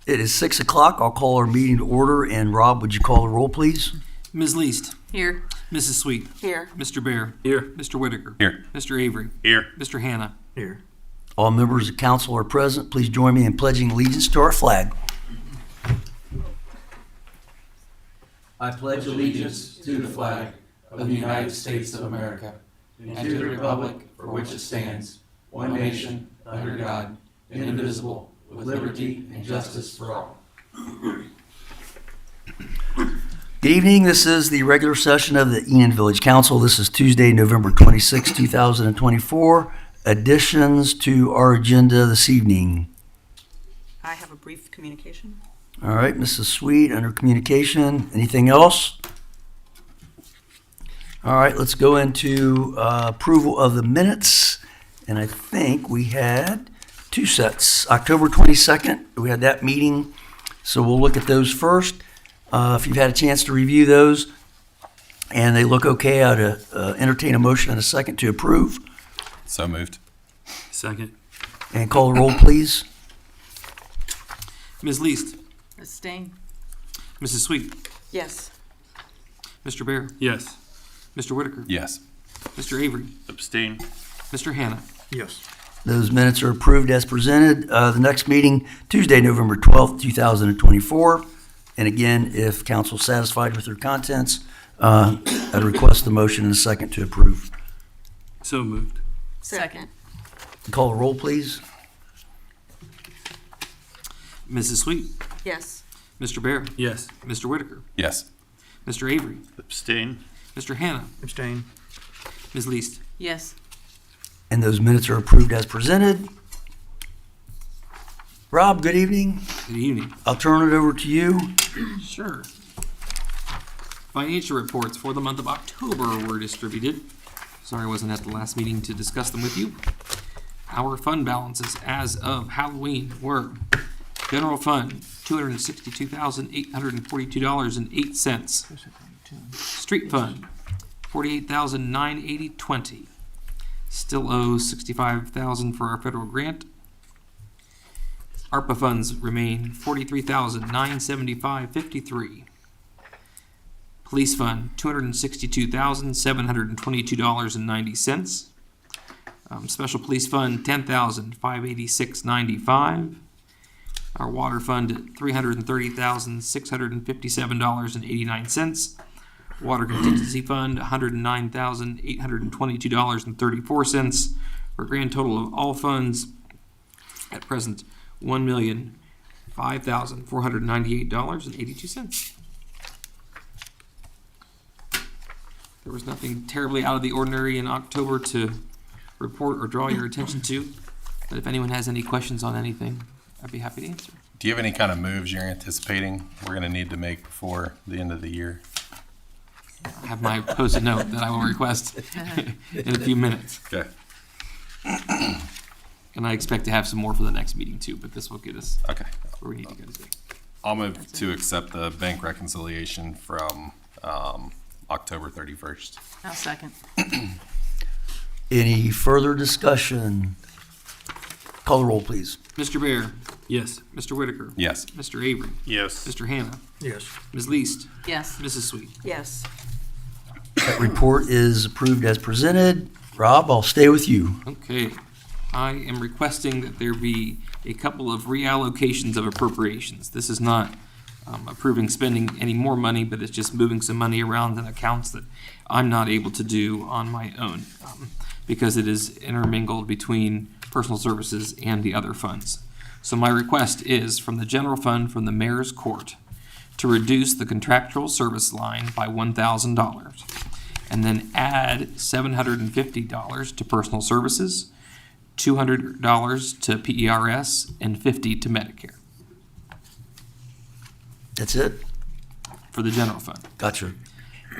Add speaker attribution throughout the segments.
Speaker 1: It is 6 o'clock. I'll call our meeting to order. And Rob, would you call the roll, please?
Speaker 2: Ms. Least.
Speaker 3: Here.
Speaker 2: Mrs. Sweet.
Speaker 3: Here.
Speaker 2: Mr. Bear.
Speaker 4: Here.
Speaker 2: Mr. Whitaker.
Speaker 4: Here.
Speaker 2: Mr. Avery.
Speaker 4: Here.
Speaker 2: Mr. Hannah.
Speaker 4: Here.
Speaker 1: All members of council are present. Please join me in pledging allegiance to our flag.
Speaker 5: I pledge allegiance to the flag of the United States of America and to the republic for which it stands, one nation, under God, indivisible, with liberty and justice for all.
Speaker 1: Good evening. This is the regular session of the Enon Village Council. This is Tuesday, November 26, 2024. Additions to our agenda this evening.
Speaker 3: I have a brief communication.
Speaker 1: All right, Mrs. Sweet, under communication. Anything else? All right, let's go into approval of the minutes. And I think we had two sets. October 22nd, we had that meeting. So we'll look at those first. If you've had a chance to review those and they look okay, I'd entertain a motion and a second to approve.
Speaker 4: So moved.
Speaker 2: Second.
Speaker 1: And call the roll, please.
Speaker 2: Ms. Least.
Speaker 3: Abstain.
Speaker 2: Mrs. Sweet.
Speaker 3: Yes.
Speaker 2: Mr. Bear.
Speaker 4: Yes.
Speaker 2: Mr. Whitaker.
Speaker 4: Yes.
Speaker 2: Mr. Avery.
Speaker 4: Abstain.
Speaker 2: Mr. Hannah.
Speaker 4: Yes.
Speaker 1: Those minutes are approved as presented. The next meeting, Tuesday, November 12th, 2024. And again, if council is satisfied with their contents, I'd request the motion and a second to approve.
Speaker 2: So moved.
Speaker 3: Second.
Speaker 1: Call the roll, please.
Speaker 2: Mrs. Sweet.
Speaker 3: Yes.
Speaker 2: Mr. Bear.
Speaker 4: Yes.
Speaker 2: Mr. Whitaker.
Speaker 4: Yes.
Speaker 2: Mr. Avery.
Speaker 4: Abstain.
Speaker 2: Mr. Hannah.
Speaker 4: Abstain.
Speaker 2: Ms. Least.
Speaker 3: Yes.
Speaker 1: And those minutes are approved as presented. Rob, good evening.
Speaker 2: Good evening.
Speaker 1: I'll turn it over to you.
Speaker 2: Sure. Financial reports for the month of October were distributed. Sorry I wasn't at the last meeting to discuss them with you. Our fund balances as of Halloween were general fund, $262,842.08. Street fund, $48,980.20. Still owe $65,000 for our federal grant. ARPA funds remain $43,975.53. Police fund, $262,722.90. Special police fund, $10,586.95. Our water fund at $330,657.89. Water contingency fund, $109,822.34. For a grand total of all funds at present, $1,005,498.82. There was nothing terribly out of the ordinary in October to report or draw your attention to, but if anyone has any questions on anything, I'd be happy to answer.
Speaker 4: Do you have any kind of moves you're anticipating we're going to need to make before the end of the year?
Speaker 2: I have my post-it note that I will request in a few minutes.
Speaker 4: Okay.
Speaker 2: And I expect to have some more for the next meeting too, but this will get us
Speaker 4: Okay.
Speaker 2: where we need to go today.
Speaker 4: I'll move to accept the bank reconciliation from October 31st.
Speaker 3: I'll second.
Speaker 1: Any further discussion? Call the roll, please.
Speaker 2: Mr. Bear. Yes. Mr. Whitaker.
Speaker 4: Yes.
Speaker 2: Mr. Avery.
Speaker 4: Yes.
Speaker 2: Mr. Hannah.
Speaker 1: Yes.
Speaker 2: Ms. Least.
Speaker 3: Yes.
Speaker 2: Mrs. Sweet.
Speaker 3: Yes.
Speaker 1: That report is approved as presented. Rob, I'll stay with you.
Speaker 2: Okay. I am requesting that there be a couple of reallocations of appropriations. This is not approving spending any more money, but it's just moving some money around in accounts that I'm not able to do on my own because it is intermingled between personal services and the other funds. So my request is from the general fund from the mayor's court to reduce the contractual service line by $1,000 and then add $750 to personal services, $200 to PERS, and $50 to Medicare
Speaker 1: That's it?
Speaker 2: for the general fund.
Speaker 1: Gotcha.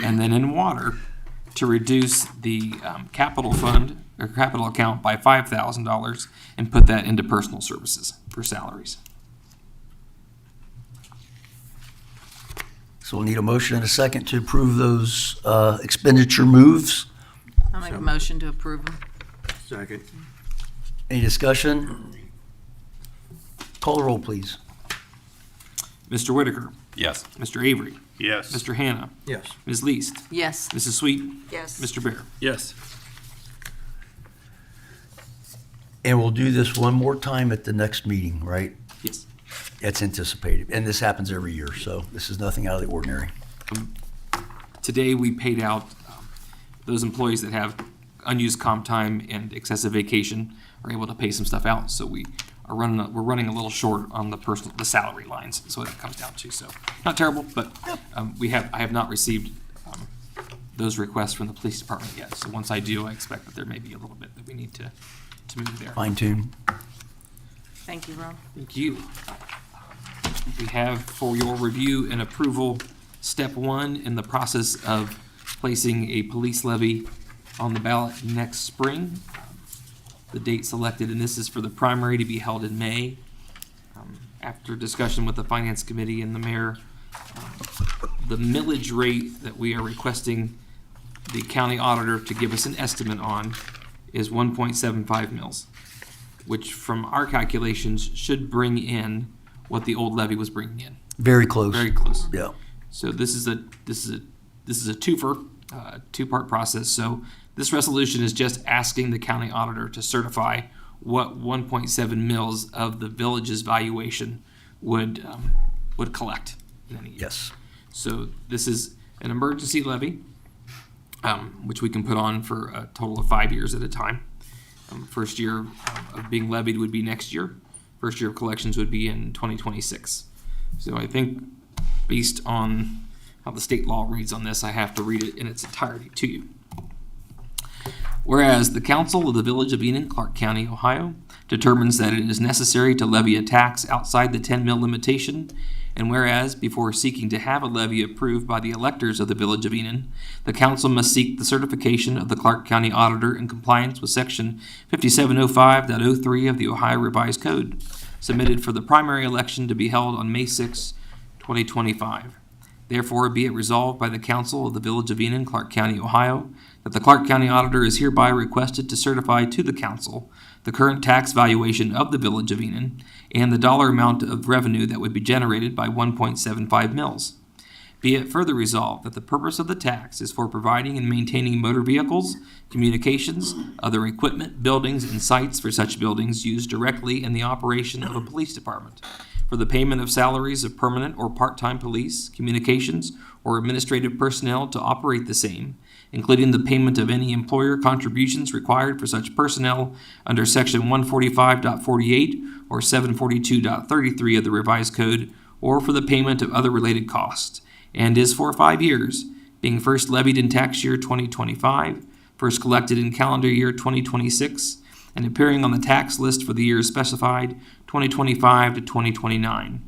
Speaker 2: And then in water, to reduce the capital fund or capital account by $5,000 and put that into personal services for salaries.
Speaker 1: So we'll need a motion and a second to approve those expenditure moves.
Speaker 3: I'll make a motion to approve them.
Speaker 4: Second.
Speaker 1: Any discussion? Call the roll, please.
Speaker 2: Mr. Whitaker,
Speaker 4: Yes.
Speaker 2: Mr. Avery,
Speaker 6: Yes.
Speaker 2: Mr. Hannah,
Speaker 1: Yes.
Speaker 2: Ms. Least,
Speaker 3: Yes.
Speaker 2: Mrs. Sweet,
Speaker 3: Yes.
Speaker 2: Mr. Bear.
Speaker 6: Yes.
Speaker 1: And we'll do this one more time at the next meeting, right?
Speaker 2: Yes.
Speaker 1: That's anticipated. And this happens every year, so this is nothing out of the ordinary.
Speaker 2: Today, we paid out those employees that have unused comp time and excessive vacation are able to pay some stuff out. So we're running a little short on the salary lines. That's what it comes down to. So not terrible, but I have not received those requests from the police department yet. So once I do, I expect that there may be a little bit that we need to move there.
Speaker 1: Fine tune.
Speaker 3: Thank you, Ron.
Speaker 2: Thank you. We have for your review and approval, step 1 in the process of placing a police levy on the ballot next spring. The date selected, and this is for the primary to be held in May. After discussion with the Finance Committee and the mayor, the millage rate that we are requesting the county auditor to give us an estimate on is 1.75 mils, which from our calculations should bring in what the old levy was bringing in.
Speaker 1: Very close.
Speaker 2: Very close.
Speaker 1: Yeah.
Speaker 2: So this is a twofer, two-part process. So this resolution is just asking the county auditor to certify what 1.7 mils of the village's valuation would collect in any year.
Speaker 1: Yes.
Speaker 2: So this is an emergency levy, which we can put on for a total of 5 years at a time. First year of being levied would be next year. First year of collections would be in 2026. So I think based on how the state law reads on this, I have to read it in its entirety to you. Whereas the Council of the Village of Enon, Clark County, Ohio, determines that it is necessary to levy a tax outside the 10 mil limitation, and whereas before seeking to have a levy approved by the electors of the Village of Enon, the council must seek the certification of the Clark County Auditor in compliance with Section 5705.03 of the Ohio Revised Code, submitted for the primary election to be held on May 6, 2025. Therefore, be it resolved by the Council of the Village of Enon, Clark County, Ohio, that the Clark County Auditor is hereby requested to certify to the Council the current tax valuation of the Village of Enon and the dollar amount of revenue that would be generated by 1.75 mils. Be it further resolved that the purpose of the tax is for providing and maintaining motor vehicles, communications, other equipment, buildings, and sites for such buildings used directly in the operation of a police department, for the payment of salaries of permanent or part-time police, communications, or administrative personnel to operate the same, including the payment of any employer contributions required for such personnel under Section 145.48 or 742.33 of the Revised Code, or for the payment of other related costs, and is for 5 years, being first levied in tax year 2025, first collected in calendar year 2026, and appearing on the tax list for the years specified 2025 to 2029.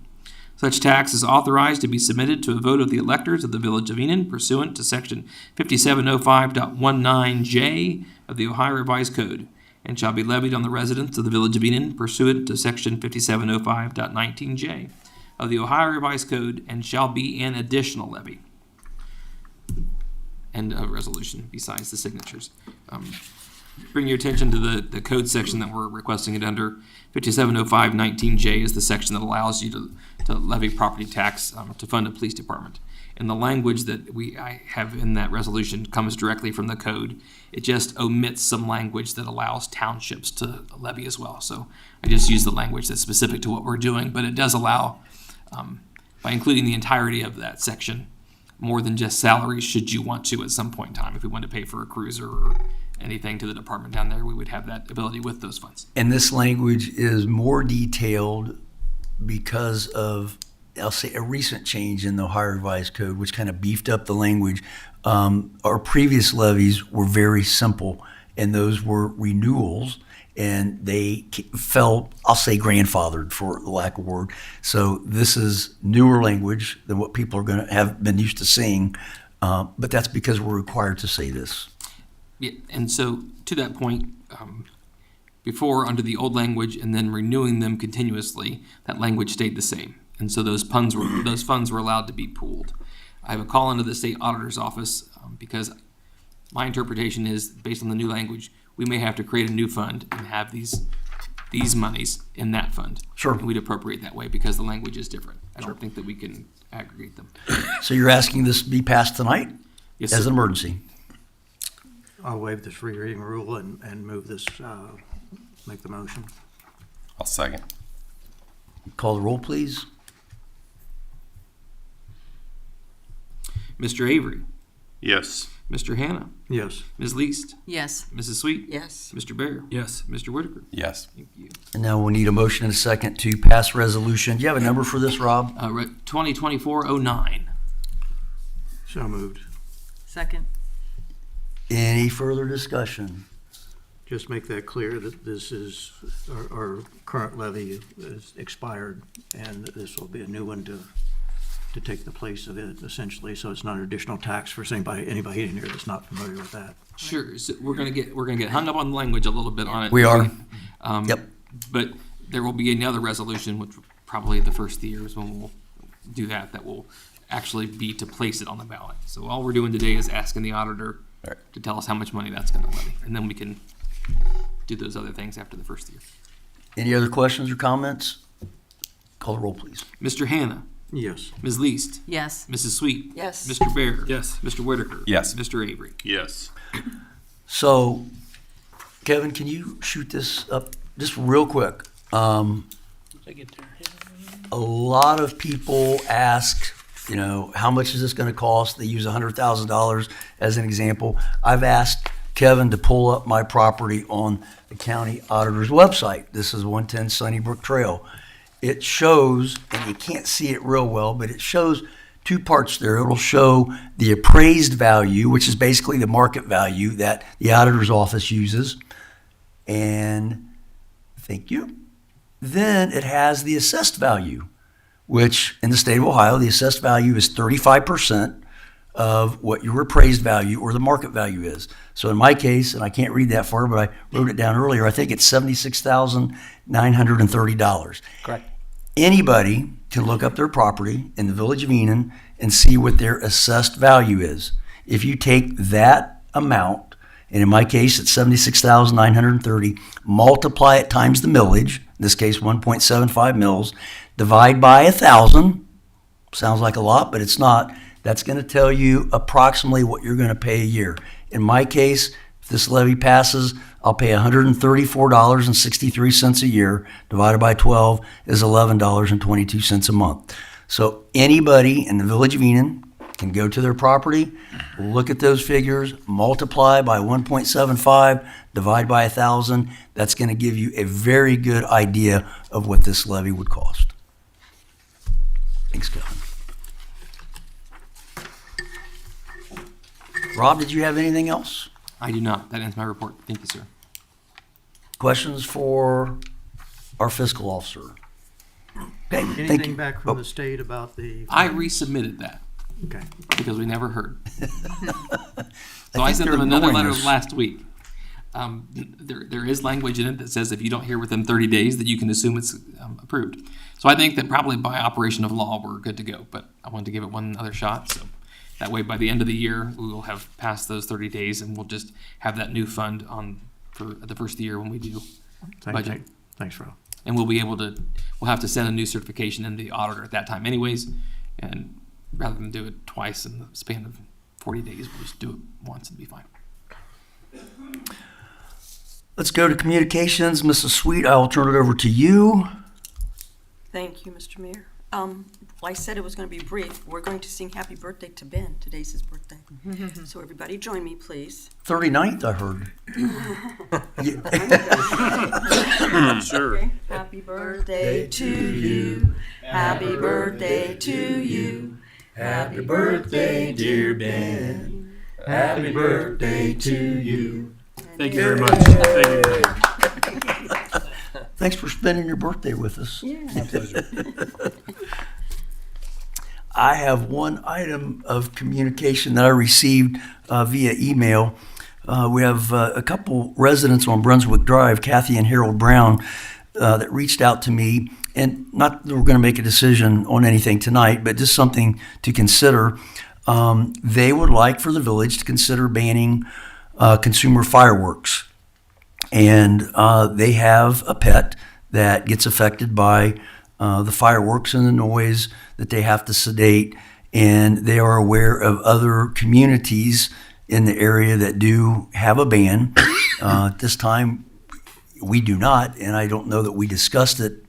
Speaker 2: Such tax is authorized to be submitted to a vote of the electors of the Village of Enon pursuant to Section 5705.19J of the Ohio Revised Code, and shall be levied on the residents of the Village of Enon pursuant to Section 5705.19J of the Ohio Revised Code, and shall be an additional levy. And a resolution besides the signatures. Bring your attention to the code section that we're requesting it under. 5705.19J is the section that allows you to levy property tax to fund a police department. And the language that I have in that resolution comes directly from the code. It just omits some language that allows townships to levy as well. So I just use the language that's specific to what we're doing, but it does allow, by including the entirety of that section, more than just salaries should you want to at some point in time. If we want to pay for a cruiser or anything to the department down there, we would have that ability with those funds.
Speaker 1: And this language is more detailed because of, I'll say, a recent change in the Ohio Revised Code, which kind of beefed up the language. Our previous levies were very simple, and those were renewals, and they felt, I'll say, grandfathered, for the lack of a word. So this is newer language than what people are going to have been used to seeing, but that's because we're required to say this.
Speaker 2: Yeah, and so to that point, before under the old language and then renewing them continuously, that language stayed the same. And so those funds were allowed to be pooled. I have a call into the state auditor's office because my interpretation is, based on the new language, we may have to create a new fund and have these these monies in that fund.
Speaker 1: Sure.
Speaker 2: And we'd appropriate that way because the language is different. I don't think that we can aggregate them.
Speaker 1: So you're asking this to be passed tonight
Speaker 2: Yes,
Speaker 1: as
Speaker 2: sir.
Speaker 1: an emergency?
Speaker 6: I'll waive this free reading rule and move this, make the motion.
Speaker 4: I'll second.
Speaker 1: Call the roll, please.
Speaker 2: Mr. Avery,
Speaker 7: Yes.
Speaker 2: Mr. Hannah,
Speaker 6: Yes.
Speaker 2: Ms. Least,
Speaker 3: Yes.
Speaker 2: Mrs. Sweet,
Speaker 3: Yes.
Speaker 2: Mr. Bear.
Speaker 7: Yes.
Speaker 2: Mr. Whitaker.
Speaker 4: Yes.
Speaker 2: Thank you.
Speaker 1: And now we'll need a motion and a second to pass resolution. Do you have a number for this, Rob?
Speaker 2: 2024-09.
Speaker 6: So moved.
Speaker 3: Second.
Speaker 1: Any further discussion?
Speaker 6: Just make that clear that this is, our current levy is expired, and that this will be a new one to take the place of it, essentially, so it's not an additional tax for anybody in here that's not familiar with that.
Speaker 2: Sure. So we're gonna get hung up on the language a little bit on it.
Speaker 1: We are.
Speaker 2: Yep. But there will be another resolution, which probably the first of the year is when we'll do that. That will actually be to place it on the ballot. So all we're doing today is asking the auditor
Speaker 4: Right.
Speaker 2: to tell us how much money that's gonna levy, and then we can do those other things after the first year.
Speaker 1: Any other questions or comments? Call the roll, please.
Speaker 2: Mr. Hannah,
Speaker 6: Yes.
Speaker 2: Ms. Least,
Speaker 3: Yes.
Speaker 2: Mrs. Sweet,
Speaker 3: Yes.
Speaker 2: Mr. Bear.
Speaker 7: Yes.
Speaker 2: Mr. Whitaker.
Speaker 4: Yes.
Speaker 2: Mr. Avery.
Speaker 7: Yes.
Speaker 1: So, Kevin, can you shoot this up just real quick? A lot of people ask, how much is this going to cost? They use $100,000 as an example. I've asked Kevin to pull up my property on the county auditor's website. This is 110 Sunnybrook Trail. It shows, and you can't see it real well, but it shows two parts there. It'll show the appraised value, which is basically the market value that the auditor's office uses. And thank you. Then it has the assessed value, which in the state of Ohio, the assessed value is 35% of what your appraised value or the market value is. So in my case, and I can't read that far, but I wrote it down earlier, I think it's $76,930.
Speaker 5: Correct.
Speaker 1: Anybody can look up their property in the village of Enon and see what their assessed value is. If you take that amount, and in my case it's $76,930, multiply it times the millage, in this case 1.75 mils, divide by 1,000, sounds like a lot, but it's not. That's going to tell you approximately what you're going to pay a year. In my case, if this levy passes, I'll pay $134.63 a year. Divided by 12 is $11.22 a month. So anybody in the village of Enon can go to their property, look at those figures, multiply by 1.75, divide by 1,000. That's going to give you a very good idea of what this levy would cost. Thanks, Kevin. Rob, did you have anything else?
Speaker 2: I do not. That ends my report. Thank you, sir.
Speaker 1: Questions for our fiscal officer? Okay, thank you.
Speaker 6: Anything back
Speaker 1: Oh,
Speaker 6: from the state about the?
Speaker 2: I resubmitted that
Speaker 6: Okay.
Speaker 2: because we never heard. So
Speaker 1: I
Speaker 2: I
Speaker 1: think
Speaker 2: sent
Speaker 1: they're
Speaker 2: them another
Speaker 1: ignoring
Speaker 2: letter
Speaker 1: us.
Speaker 2: last week. There is language in it that says if you don't hear within 30 days, that you can assume it's approved. So I think that probably by operation of law, we're good to go. But I wanted to give it one other shot. So that way, by the end of the year, we will have passed those 30 days, and we'll just have that new fund on for the first of the year when we do budget.
Speaker 6: Thanks, Rob.
Speaker 2: And we'll be able to, we'll have to send a new certification in the auditor at that time anyways. And rather than do it twice in the span of 40 days, we'll just do it once and be fine.
Speaker 1: Let's go to communications. Mrs. Sweet, I will turn it over to you.
Speaker 8: Thank you, Mr. Mayor. I said it was going to be brief. We're going to sing happy birthday to Ben. Today's his birthday. So everybody join me, please.
Speaker 1: 39th, I heard.
Speaker 7: Sure.
Speaker 8: Okay. Happy birthday to you. Happy birthday to you. Happy birthday, dear Ben. Happy birthday to you.
Speaker 7: Thank you very much. Thank you.
Speaker 1: Thanks for spending your birthday with us.
Speaker 8: Yeah.
Speaker 7: My pleasure.
Speaker 1: I have one item of communication that I received via email. We have a couple residents on Brunswick Drive, Kathy and Harold Brown, that reached out to me. And not that we're going to make a decision on anything tonight, but just something to consider. They would like for the village to consider banning consumer fireworks. And they have a pet that gets affected by the fireworks and the noise that they have to sedate. And they are aware of other communities in the area that do have a ban. At this time, we do not, and I don't know that we discussed it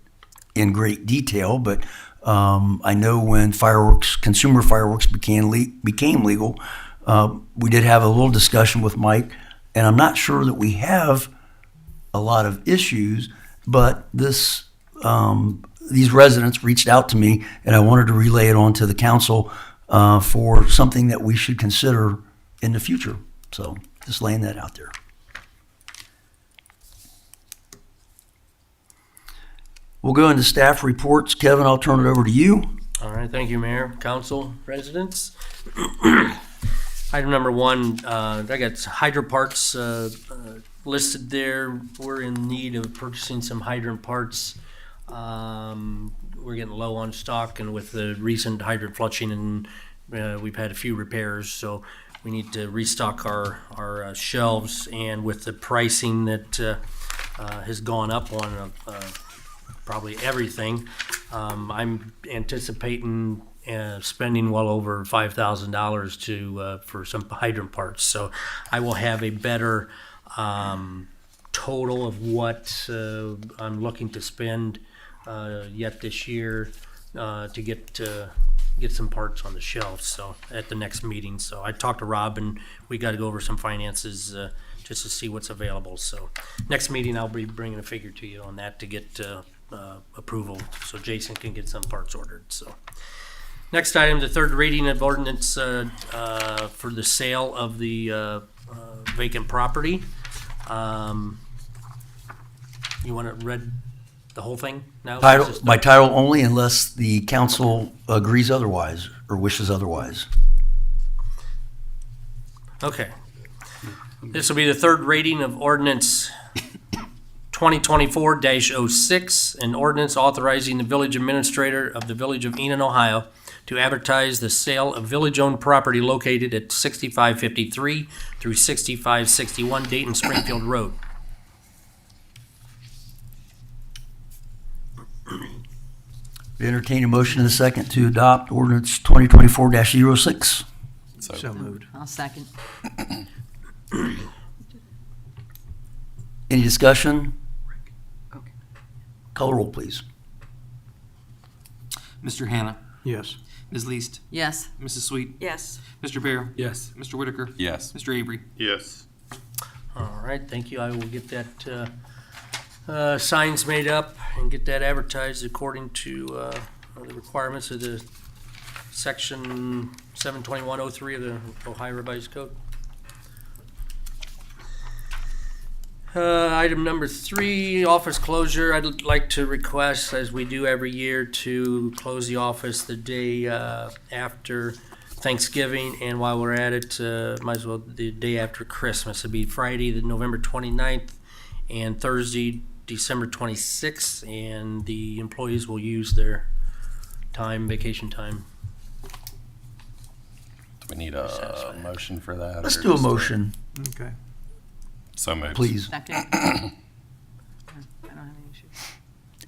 Speaker 1: in great detail, but I know when consumer fireworks became legal, we did have a little discussion with Mike, and I'm not sure that we have a lot of issues, but these residents reached out to me, and I wanted to relay it on to the council for something that we should consider in the future. So just laying that out there. We'll go into staff reports. Kevin, I'll turn it over to you.
Speaker 9: All right, thank you, Mayor, Council, residents. Item number one, I got hydrant parts listed there. We're in need of purchasing some hydrant parts. We're getting low on stock, and with the recent hydrant flushing, and we've had a few repairs, so we need to restock our shelves. And with the pricing that has gone up on probably everything, I'm anticipating spending well over $5,000 for some hydrant parts. So I will have a better total of what I'm looking to spend yet this year to get some parts on the shelves. So at the next meeting, so I talked to Rob, and we got to go over some finances just to see what's available. So next meeting, I'll be bringing a figure to you on that to get approval, so Jason can get some parts ordered. So next item, the third reading of ordinance for the sale of the vacant property. You want it read the whole thing now?
Speaker 1: By title only, unless the council agrees otherwise or wishes otherwise.
Speaker 9: Okay. This will be the third reading of ordinance 2024-06, an ordinance authorizing the village administrator of the village of Enon, Ohio, to advertise the sale of village-owned property located at 6553 through 6561 Dayton Springfield Road.
Speaker 1: Entertain a motion in a second to adopt ordinance 2024-06.
Speaker 6: So moved.
Speaker 3: I'll second.
Speaker 1: Any discussion?
Speaker 3: Okay.
Speaker 1: Call the roll, please.
Speaker 2: Mr. Hannah,
Speaker 6: Yes.
Speaker 2: Ms. Least,
Speaker 3: Yes.
Speaker 2: Mrs. Sweet,
Speaker 8: Yes.
Speaker 2: Mr. Bear,
Speaker 7: Yes.
Speaker 2: Mr. Whitaker,
Speaker 4: Yes.
Speaker 2: Mr. Avery.
Speaker 7: Yes.
Speaker 9: All right, thank you. I will get that signs made up and get that advertised according to the requirements of the section 72103 of the Ohio Revised Code. Item number 3, office closure. I'd like to request, as we do every year, to close the office the day after Thanksgiving, and while we're at it, might as well the day after Christmas. It'd be Friday, the November 29th, and Thursday, December 26th, and the employees will use their time, vacation time.
Speaker 4: Do we need a motion for that?
Speaker 1: Let's
Speaker 4: or
Speaker 1: do a
Speaker 4: just
Speaker 1: motion,
Speaker 6: Okay.
Speaker 4: So moved.
Speaker 1: please.
Speaker 3: Second. I don't have any issue.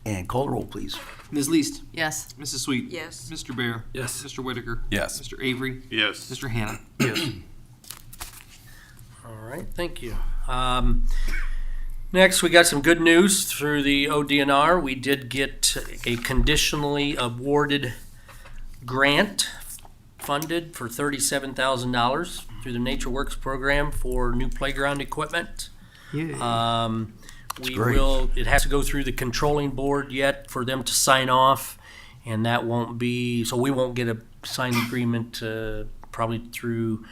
Speaker 1: And call the roll, please.
Speaker 2: Ms. Least,
Speaker 3: Yes.
Speaker 2: Mrs. Sweet,
Speaker 8: Yes.
Speaker 2: Mr. Bear,
Speaker 7: Yes.
Speaker 2: Mr. Whitaker,
Speaker 4: Yes.
Speaker 2: Mr. Avery,
Speaker 7: Yes.
Speaker 2: Mr. Hannah.
Speaker 6: Yes.
Speaker 9: All right, thank you. Next, we got some good news through the ODNR. We did get a conditionally awarded grant funded for $37,000 through the Nature Works program for new playground equipment.
Speaker 6: Yay.
Speaker 9: We
Speaker 1: great.
Speaker 9: will, it has to go through the controlling board yet for them to sign off, and that won't be, so we won't get a signed agreement probably through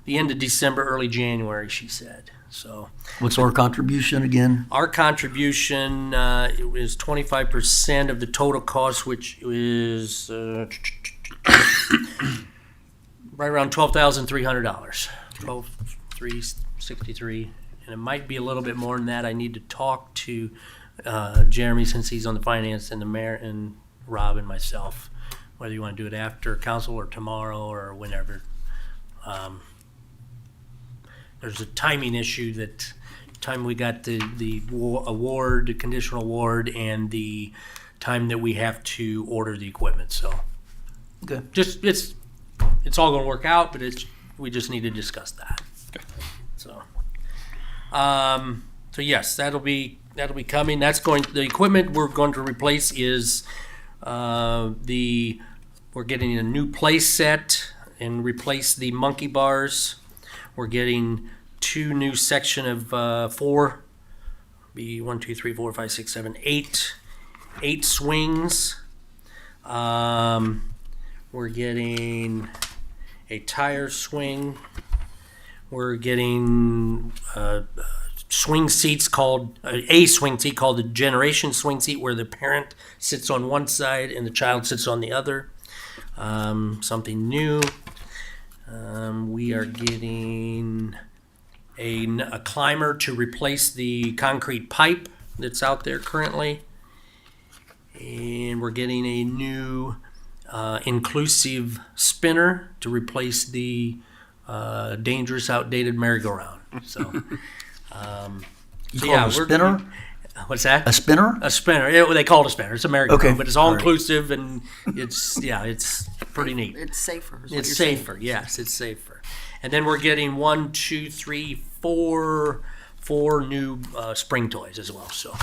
Speaker 9: the end of December, early January, she said. So
Speaker 1: What's our contribution again?
Speaker 9: our contribution is 25% of the total cost, which is right around $12,300. $12,363, and it might be a little bit more than that. I need to talk to Jeremy, since he's on the finance, and the mayor and Rob and myself, whether you want to do it after council or tomorrow or whenever. There's a timing issue that time we got the award, the conditional award, and the time that we have to order the equipment. So
Speaker 1: Okay.
Speaker 9: just it's all going to work out, but we just need to discuss that. So so yes, that'll be coming. The equipment we're going to replace is we're getting a new play set and replace the monkey bars. We're getting 2 new section of 4, be 1, 2, 3, 4, 5, 6, 7, 8 swings. We're getting a tire swing. We're getting swing seats called a swing seat called the generation swing seat, where the parent sits on one side and the child sits on the other. Something new. We are getting a climber to replace the concrete pipe that's out there currently. And we're getting a new inclusive spinner to replace the dangerous, outdated merry-go-round. So,
Speaker 1: You call it a spinner?
Speaker 9: What's that?
Speaker 1: A spinner?
Speaker 9: A spinner. They call it a spinner. It's a merry-go-round,
Speaker 1: Okay.
Speaker 9: but it's all
Speaker 1: All right.
Speaker 9: inclusive, and it's pretty neat.
Speaker 3: It's safer. is what
Speaker 9: It's
Speaker 3: you're saying.
Speaker 9: safer, yes, it's safer. And then we're getting 1, 2, 3, 4 new spring toys as well. So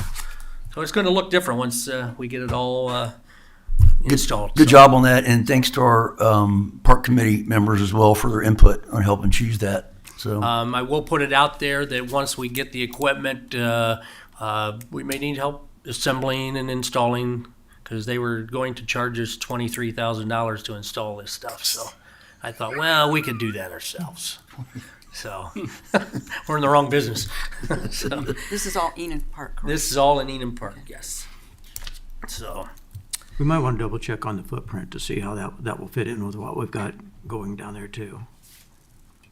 Speaker 9: it's going to look different once we get it all installed.
Speaker 1: Good
Speaker 9: So,
Speaker 1: job on that, and thanks to our park committee members as well for their input on helping choose that. So
Speaker 9: I will put it out there that once we get the equipment, we may need help assembling and installing, because they were going to charge us $23,000 to install this stuff. So I thought, well, we could do that ourselves. So we're in the wrong business. So
Speaker 3: This is all Enon Park, correct?
Speaker 9: this is all in Enon Park, yes. So
Speaker 6: We might want to double check on the footprint to see how that will fit in with what we've got going down there too.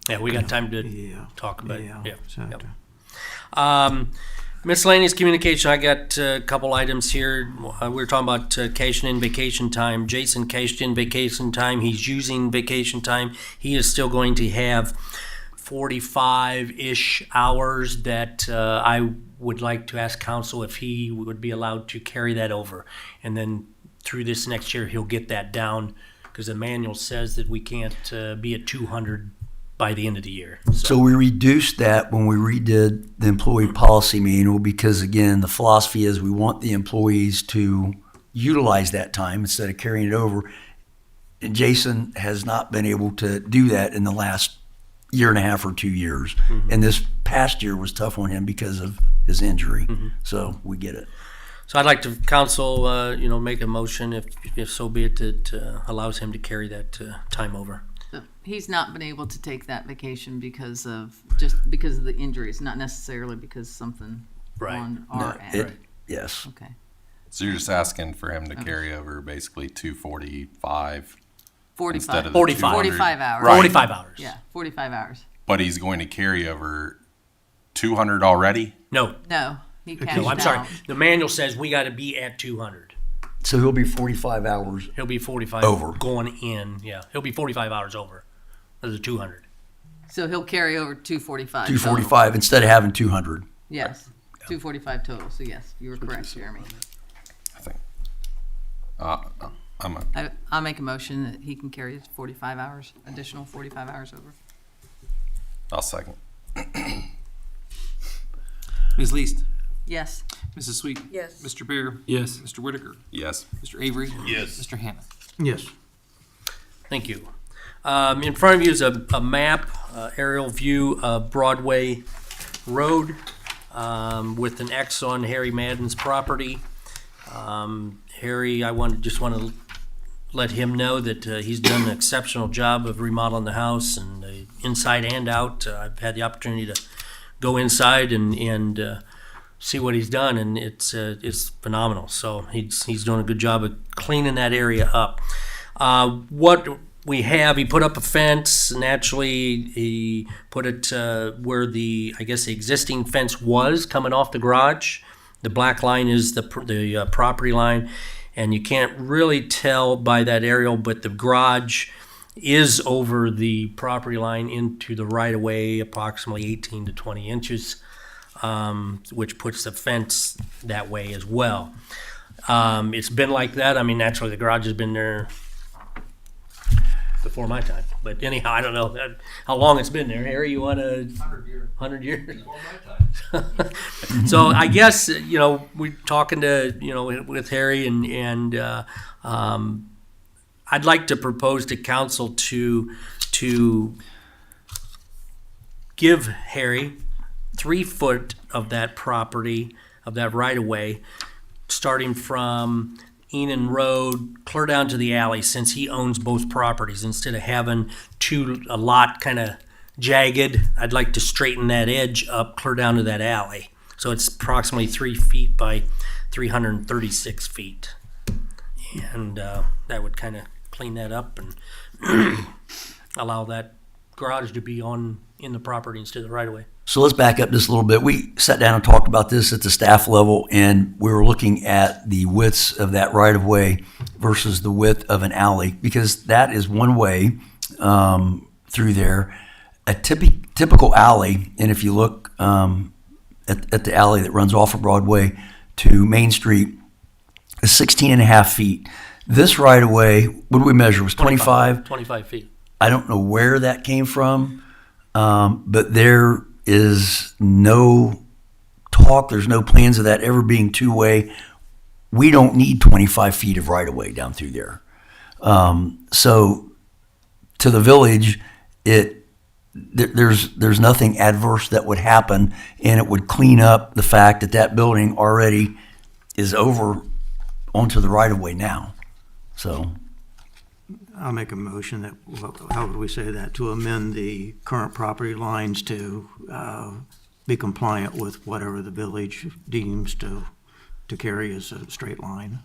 Speaker 9: yeah, we got time to
Speaker 6: Yeah.
Speaker 9: talk about it.
Speaker 6: Yeah.
Speaker 9: Yeah.
Speaker 6: So,
Speaker 9: Miscellaneous communication, I got a couple items here. We were talking about cashing in vacation time. Jason cashed in vacation time. He's using vacation time. He is still going to have 45-ish hours that I would like to ask council if he would be allowed to carry that over. And then through this next year, he'll get that down, because the manual says that we can't be at 200 by the end of the year.
Speaker 1: So we reduced that when we redid the employee policy manual, because again, the philosophy is we want the employees to utilize that time instead of carrying it over. And Jason has not been able to do that in the last year and a half or 2 years. And this past year was tough on him because of his injury. So we get it.
Speaker 9: So I'd like to council, make a motion, if so be it, that allows him to carry that time over.
Speaker 3: So he's not been able to take that vacation because of the injuries, not necessarily because something
Speaker 9: Right.
Speaker 3: on
Speaker 1: No,
Speaker 3: our end.
Speaker 1: it- Yes.
Speaker 3: Okay.
Speaker 4: So you're just asking for him to carry over basically 245 instead
Speaker 3: 45.
Speaker 4: of the
Speaker 9: 45.
Speaker 3: 45 hours.
Speaker 4: Right.
Speaker 9: 45 hours.
Speaker 3: Yeah, 45 hours.
Speaker 4: But he's going to carry over 200 already?
Speaker 9: No,
Speaker 3: No, he cashed
Speaker 9: no, I'm sorry.
Speaker 3: out.
Speaker 9: The manual says we got to be at 200.
Speaker 1: So he'll be 45 hours.
Speaker 9: He'll be 45
Speaker 1: Over.
Speaker 9: going in. Yeah, he'll be 45 hours over. There's a 200.
Speaker 3: So he'll carry over 245.
Speaker 1: 245 instead of having 200.
Speaker 3: Yes, 245 total. So yes, you were correct, Jeremy.
Speaker 4: I think.
Speaker 3: I'll make a motion that he can carry 45 hours, additional 45 hours over.
Speaker 4: I'll second.
Speaker 2: Ms. Least,
Speaker 3: Yes.
Speaker 2: Mrs. Sweet.
Speaker 8: Yes.
Speaker 2: Mr. Bear.
Speaker 7: Yes.
Speaker 2: Mr. Whitaker.
Speaker 4: Yes.
Speaker 2: Mr. Avery.
Speaker 7: Yes.
Speaker 2: Mr. Hannah.
Speaker 6: Yes.
Speaker 9: Thank you. In front of you is a map, aerial view of Broadway Road with an X on Harry Madden's property. Harry, just want to let him know that he's done an exceptional job of remodeling the house, and inside and out. I've had the opportunity to go inside and see what he's done, and it's phenomenal. So he's doing a good job of cleaning that area up. What we have, he put up a fence. Naturally, he put it where the existing fence was coming off the garage. The black line is the property line, and you can't really tell by that aerial, but the garage is over the property line into the right of way, approximately 18 to 20 inches. which puts the fence that way as well. It's been like that. I mean, naturally, the garage has been there before my time. But anyhow, I don't know how long it's been there. Harry, you want 100 years? Before my time. So I guess, we're talking to, with Harry and I'd like to propose to council to give Harry 3 foot of that property, of that right of way, starting from Enon Road, clear down to the alley, since he owns both properties. Instead of having a lot kind of jagged, I'd like to straighten that edge up, clear down to that alley. So it's approximately 3 feet by 336 feet. And that would kind of clean that up and allow that garage to be in the property instead of the right of way.
Speaker 1: So let's back up just a little bit. We sat down and talked about this at the staff level, and we were looking at the widths of that right-of-way versus the width of an alley, because that is one way through there. A typical alley, and if you look at the alley that runs off of Broadway to Main Street, is 16 and a half feet. This right-of-way, what did we measure, was 25?
Speaker 9: 25 feet.
Speaker 1: I don't know where that came from, but there is no talk, there's no plans of that ever being two-way. We don't need 25 feet of right-of-way down through there. So to the village, there's nothing adverse that would happen, and it would clean up the fact that that building already is over onto the right-of-way now. So
Speaker 6: I'll make a motion that, how would we say that, to amend the current property lines to be compliant with whatever the village deems to carry as a straight line.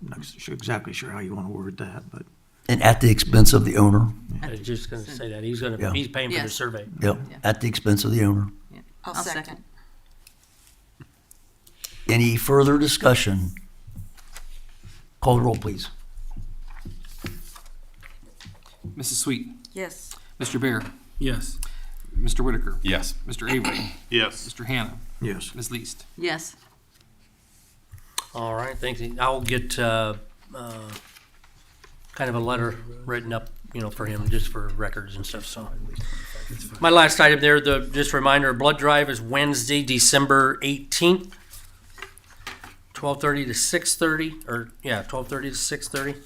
Speaker 6: I'm not exactly sure how you want to word that, but.
Speaker 1: and at the expense of the owner.
Speaker 9: I was just going to say that. He's
Speaker 1: Yeah.
Speaker 9: he's paying for the
Speaker 3: Yes.
Speaker 9: survey.
Speaker 1: Yep, at the expense of the owner.
Speaker 8: I'll second.
Speaker 1: Any further discussion? Call the roll, please.
Speaker 2: Mrs. Sweet,
Speaker 8: Yes.
Speaker 2: Mr. Bear,
Speaker 7: Yes.
Speaker 2: Mr. Whitaker,
Speaker 4: Yes.
Speaker 2: Mr. Avery,
Speaker 7: Yes.
Speaker 2: Mr. Hannah,
Speaker 6: Yes.
Speaker 2: Ms. Least.
Speaker 3: Yes.
Speaker 9: All right, thanks. I'll get kind of a letter written up, for him, just for records and stuff, so. My last item there, just a reminder, blood drive is Wednesday, December 18th, 12:30 to 6:30, 12:30 to 6:30.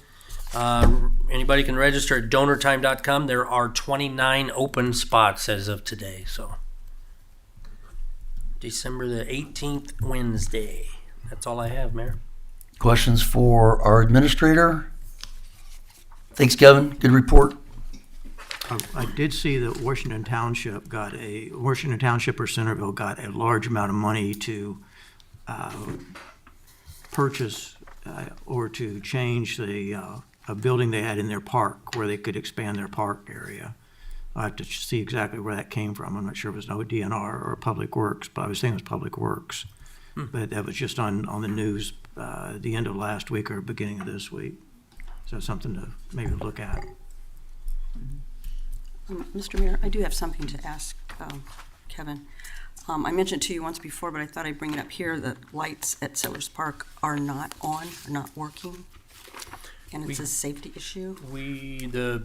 Speaker 9: Anybody can register at donortime.com. There are 29 open spots as of today, so. December the 18th, Wednesday. That's all I have, Mayor.
Speaker 1: Questions for our administrator? Thanks, Kevin. Good report.
Speaker 6: I did see that Washington Township or Centerville got a large amount of money to purchase or to change a building they had in their park where they could expand their park area. I have to see exactly where that came from. I'm not sure if it was no DNR or Public Works, but I was thinking it was Public Works. But that was just on the news the end of last week or beginning of this week. So something to maybe look at.
Speaker 8: Mr. Mayor, I do have something to ask Kevin. I mentioned to you once before, but I thought I'd bring it up here, that lights at Settlers Park are not on, are not working, and it's a safety issue.
Speaker 9: We got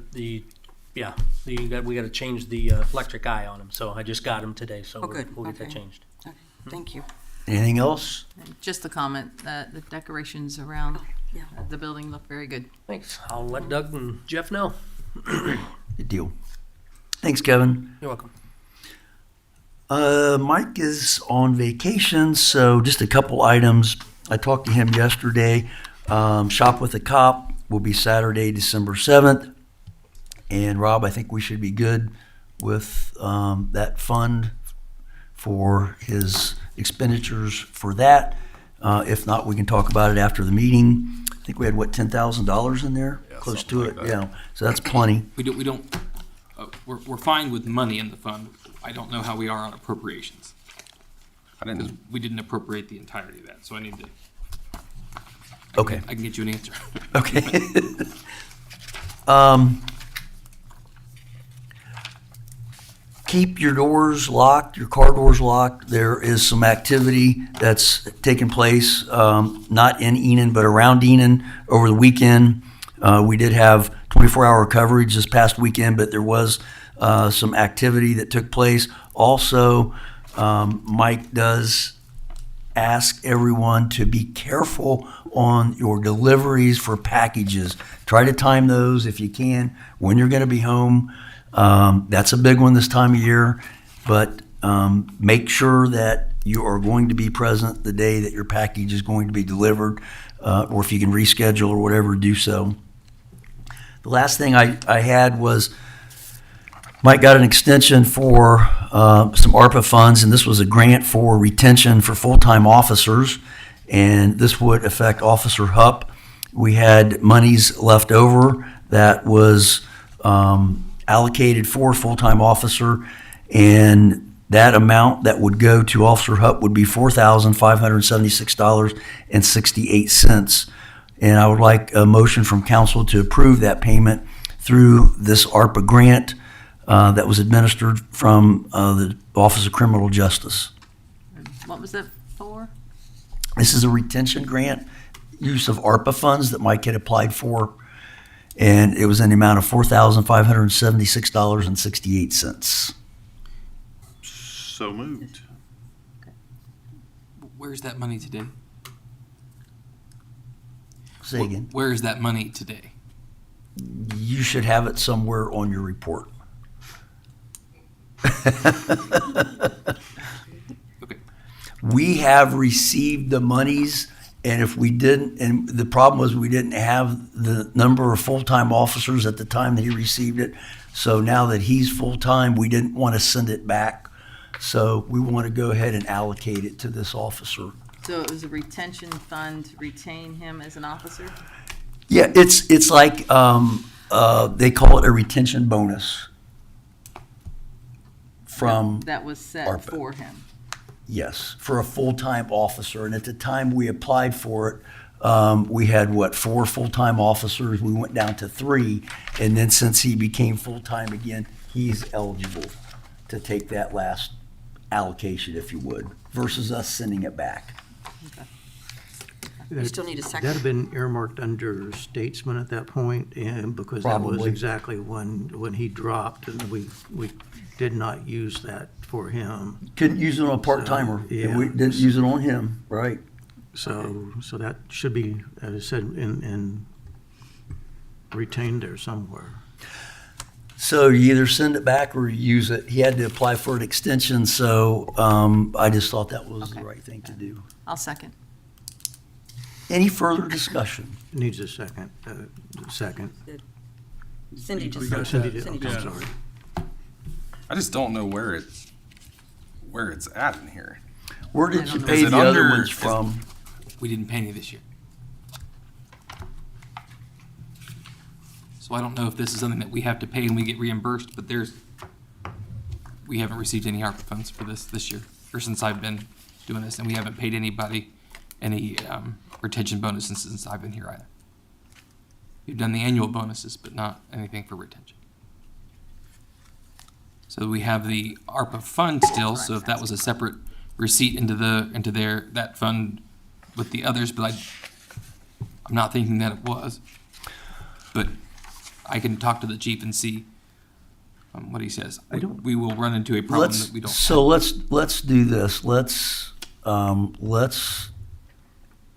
Speaker 9: to change the electric eye on them, so I just got them today, so
Speaker 8: Oh, good.
Speaker 9: we'll get that
Speaker 8: Okay.
Speaker 9: changed.
Speaker 8: Okay, thank you.
Speaker 1: Anything else?
Speaker 3: Just the comment that the decorations around
Speaker 8: Yeah.
Speaker 3: the building look very good.
Speaker 9: Thanks. I'll let Doug and Jeff know.
Speaker 1: Good deal. Thanks, Kevin.
Speaker 9: You're welcome.
Speaker 1: Mike is on vacation, so just a couple items. I talked to him yesterday. Shop with a Cop will be Saturday, December 7th. And Rob, I think we should be good with that fund for his expenditures for that. If not, we can talk about it after the meeting. I think we had, $10,000 in there?
Speaker 4: Yeah,
Speaker 1: Close
Speaker 4: something
Speaker 1: to
Speaker 4: like
Speaker 1: it,
Speaker 4: that.
Speaker 1: yeah. So that's plenty.
Speaker 2: We're fine with money in the fund. I don't know how we are on appropriations,
Speaker 4: I
Speaker 2: because
Speaker 4: didn't,
Speaker 2: we didn't appropriate the entirety of that, so I need to.
Speaker 1: Okay.
Speaker 2: I can get you an answer.
Speaker 1: Okay. keep your doors locked, your car doors locked. There is some activity that's taking place, not in Enon, but around Enon over the weekend. We did have 24-hour coverage this past weekend, but there was some activity that took place. Also, Mike does ask everyone to be careful on your deliveries for packages. Try to time those if you can, when you're going to be home. That's a big one this time of year, but make sure that you are going to be present the day that your package is going to be delivered, or if you can reschedule or whatever, do so. The last thing I had was Mike got an extension for some ARPA funds, and this was a grant for retention for full-time officers, and this would affect Officer Hupp. We had monies left over that was allocated for full-time officer, and that amount that would go to Officer Hupp would be $4,576.68. And I would like a motion from council to approve that payment through this ARPA grant that was administered from the Office of Criminal Justice.
Speaker 3: What was that for?
Speaker 1: This is a retention grant, use of ARPA funds that Mike had applied for, and it was in the amount of $4,576.68.
Speaker 7: So moved.
Speaker 2: Where's that money today?
Speaker 1: Say again.
Speaker 2: Where is that money today?
Speaker 1: You should have it somewhere on your report.
Speaker 2: Okay.
Speaker 1: We have received the monies, and if we didn't, and the problem was we didn't have the number of full-time officers at the time that he received it. So now that he's full-time, we didn't want to send it back. So we want to go ahead and allocate it to this officer.
Speaker 3: So it was a retention fund to retain him as an officer?
Speaker 1: Yeah, it's like, they call it a retention bonus from,
Speaker 3: That was set
Speaker 1: ARPA.
Speaker 3: for him.
Speaker 1: yes, for a full-time officer. And at the time we applied for it, we had, 4 full-time officers. We went down to 3. And then since he became full-time again, he's eligible to take that last allocation, if you would, versus us sending it back.
Speaker 8: You still need a
Speaker 6: That'd have
Speaker 8: second.
Speaker 6: been earmarked under statesman at that point, and because that was
Speaker 1: Probably.
Speaker 6: exactly when he dropped, and we did not use that for him.
Speaker 1: Couldn't use it on a part-timer.
Speaker 6: So,
Speaker 1: And we
Speaker 6: yeah.
Speaker 1: didn't use it on him, right?
Speaker 6: So that should be, as I said, in retained there somewhere.
Speaker 1: So you either send it back or you use it. He had to apply for an extension, so I just thought that was the
Speaker 3: Okay.
Speaker 1: right thing to do.
Speaker 3: I'll second.
Speaker 1: Any further discussion?
Speaker 6: It needs a second.
Speaker 8: Cindy just.
Speaker 6: Cindy did,
Speaker 8: Cindy
Speaker 6: I'm
Speaker 8: just-
Speaker 6: sorry.
Speaker 4: I just don't know where it's at in here.
Speaker 1: Where
Speaker 3: I
Speaker 1: did
Speaker 3: don't
Speaker 1: you
Speaker 3: know.
Speaker 1: pay
Speaker 4: Is it
Speaker 1: the other
Speaker 4: under-
Speaker 1: ones
Speaker 4: is-
Speaker 1: from?
Speaker 2: We didn't pay any this year. So I don't know if this is something that we have to pay and we get reimbursed, but we haven't received any ARPA funds for this year, or since I've been doing this, and we haven't paid anybody any retention bonuses since I've been here either. We've done the annual bonuses, but not anything for retention. So we have the ARPA fund still, so if that was a separate receipt into that fund with the others, but I'm not thinking that it was. But I can talk to the chief and see what he says. We will run into a problem that we don't.
Speaker 1: Let's do this. Let's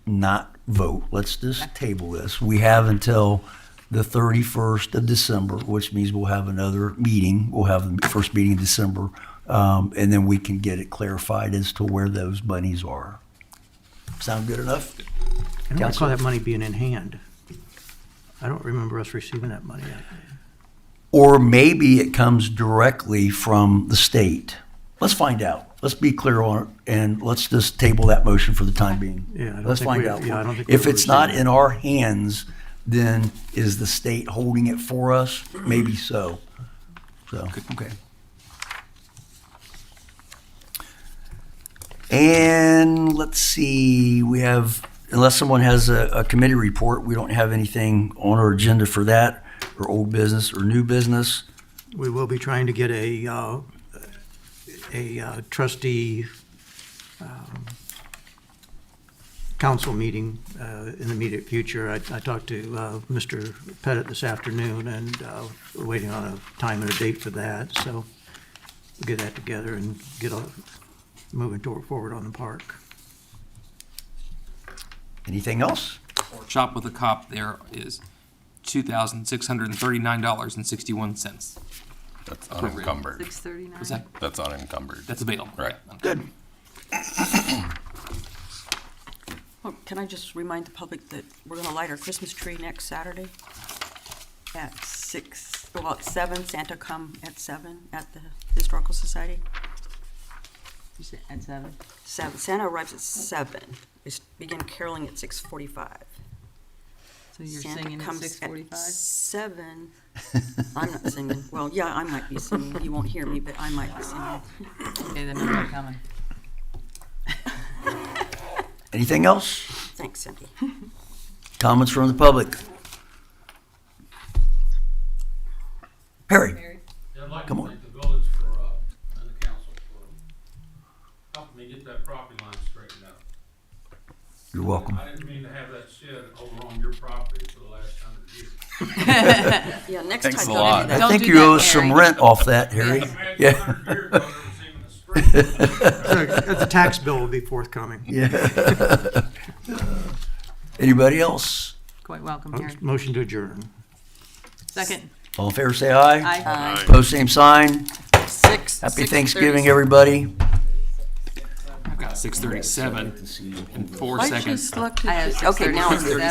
Speaker 1: not vote. Let's just table this. We have until the 31st of December, which means we'll have another meeting. We'll have the first meeting in December, and then we can get it clarified as to where those monies are. Sound good enough?
Speaker 6: I don't
Speaker 1: Counselor?
Speaker 6: recall that money being in hand. I don't remember us receiving that money.
Speaker 1: Or maybe it comes directly from the state. Let's find out. Let's be clear on it, and let's just table that motion for the time being.
Speaker 6: Yeah, I don't
Speaker 1: Let's
Speaker 6: think
Speaker 1: find
Speaker 6: we-
Speaker 1: out.
Speaker 6: yeah, I don't think
Speaker 1: If
Speaker 6: we
Speaker 1: it's not
Speaker 6: received
Speaker 1: in our hands, then is the state holding it for us? Maybe so. So, okay. And let's see, we have, unless someone has a committee report, we don't have anything on our agenda for that, or old business or new business.
Speaker 6: We will be trying to get a trustee council meeting in the immediate future. I talked to Mr. Pettit this afternoon, and we're waiting on a time and a date for that, so we'll get that together and get moving forward on the park.
Speaker 1: Anything else?
Speaker 2: Shop with a Cop there is $2,639.61.
Speaker 4: That's unencumbered.
Speaker 3: 639.
Speaker 2: Was that,
Speaker 4: That's unencumbered.
Speaker 2: that's available?
Speaker 4: Right.
Speaker 1: Good.
Speaker 8: Oh, can I just remind the public that we're gonna light our Christmas tree next Saturday at 7, Santa come at 7 at the Historical Society.
Speaker 3: You said at 7?
Speaker 8: 7, Santa arrives at 7. We begin caroling at 6:45.
Speaker 3: So you're
Speaker 8: Santa
Speaker 3: singing at
Speaker 8: comes
Speaker 3: 6:45?
Speaker 8: 7. I'm not singing. Well, yeah, I might be singing. You won't hear me, but I might be singing.
Speaker 3: Okay, then I'm not coming.
Speaker 1: Anything else?
Speaker 8: Thanks, Cindy.
Speaker 1: Comments from the public? Perry?
Speaker 10: I'd like
Speaker 1: Come
Speaker 10: to
Speaker 1: on.
Speaker 10: thank the village for, and the council for helping me get that property line straightened out.
Speaker 1: You're welcome.
Speaker 10: I didn't mean to have that shed over on your property for the last 100 years.
Speaker 8: Yeah, next
Speaker 4: Thanks
Speaker 8: time.
Speaker 4: a
Speaker 8: don't
Speaker 4: lot.
Speaker 8: do that.
Speaker 1: I
Speaker 3: Don't
Speaker 1: think
Speaker 3: do
Speaker 1: you
Speaker 3: that,
Speaker 1: owe us some
Speaker 3: Harry.
Speaker 1: rent off that, Harry.
Speaker 10: Imagine
Speaker 1: Yeah.
Speaker 10: 100 years ago, there was even a street.
Speaker 6: The tax bill will be forthcoming.
Speaker 1: Yeah. Anybody else?
Speaker 3: Quite welcome, Harry.
Speaker 6: Motion to adjourn.
Speaker 3: Second.
Speaker 1: All in favor, say aye.
Speaker 3: Aye.
Speaker 1: Opposed, same sign. Happy
Speaker 8: 6:30.
Speaker 1: Thanksgiving, everybody.
Speaker 2: I've got 6:37 in 4
Speaker 8: Why'd you
Speaker 2: seconds.
Speaker 8: select
Speaker 3: I have
Speaker 8: Okay, now it's
Speaker 3: 6:37.